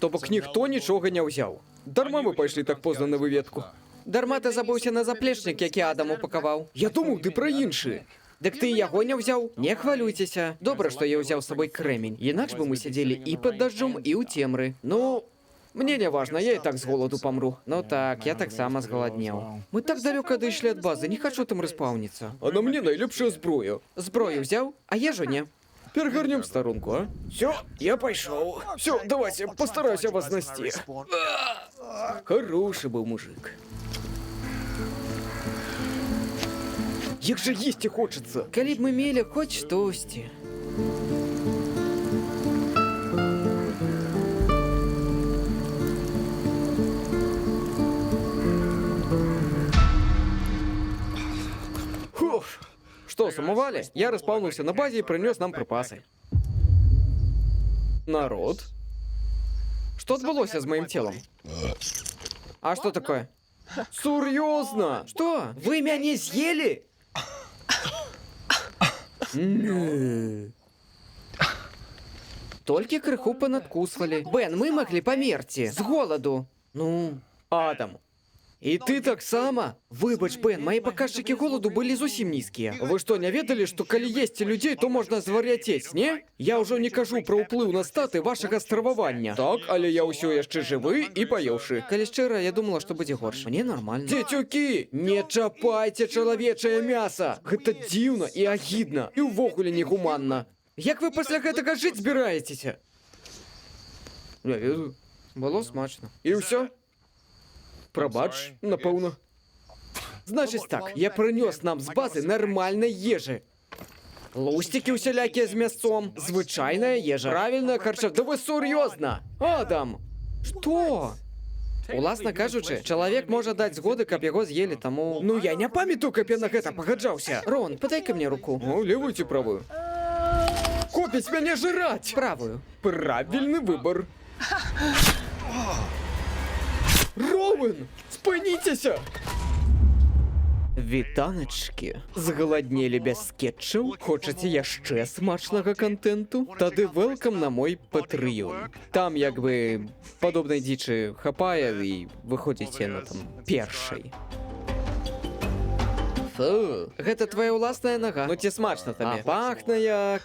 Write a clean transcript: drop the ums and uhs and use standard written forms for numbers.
То бок ніхто нічога не ўзяў. Дарма мы пайшлі так позна на выведку. Дарма ты забыўся на заплечнік, які Адам упакаваў. Я думаў, ты пра іншы. Дык ты яго не ўзяў? Не хвалюйцеся. Добра, што я ўзяў з сабой крэмень. Інакш бы мы сядзелі і пад дажджом, і ў цемры. Ну, мне не важна, я і так з голаду памру. Ну так, я таксама згаладнеў. Мы так далёка адышлі ад базы, не хачу там распаўніцца. А на мне найлепшая зброя. Зброю ўзяў, а ежу не. Перагарнем старонку, а? Всё, я пайшоў. Всё, давайте, постараюся вас знайсці. Хороший быў мужик. Як жа есці хочацца. Калі б мы мелі хоць штосьці. Фуф. Што, сумавалі? Я распаўнуўся на базе і прынёс нам прыпасы. Народ? Што адбылося з маім целам? А што такое? Сур'ёзна? Што? Вы мяне з'елі? Толькі крыху панадкусвалі. Бен, мы маглі памерці з голаду. Ну, Адам. І ты таксама? Выбач, Бен, мои паказчыкі голаду былі зусім нізкія. Вы што, не ведалі, што калі есці людзей, то можна звар'яцець, не? Я ўжо не кажу пра ўплыў на статы вашага стрававання. Так, але я ўсё яшчэ жывы і паеўшы. Калі шчыра, я думала, што будзе горш. Мне нармальна. Дзецюкі, не чапайце чалавечае мяса. Гэта дзіўна і агідна, і ўвогуле негуманна. Як вы пасля гэтага жыць збіраецеся? Я ведаю. Было смачна. І ўсё? Прабач, напэўна. Значыць так, я прынёс нам з базы нармальнай ежы. Лусцікі усялякія з мясцом, звычайная ежа, правільная харча. Да вы сур'ёзна? Адам! Што? Уласна кажучы, чалавек можа даць згоды, каб яго з'елі, таму... Ну я не памятаю, каб я на гэта пагаджаўся. Рон, падай-ка мне руку. Ну, левую ці правую? Копіць мяне жраць! Правую. Правільны выбар. Роуэн, спыніцеся! Вітаначкі, згаладнелі без скетчаў? Хочаце яшчэ смачнага кантэнту? Тады welcome на мой Patreon. Там як бы падобнай дзічы хапае і выходзіце на там першай. Фу, гэта твая ўласная нага. Ну ці смачна табе? А пахне як...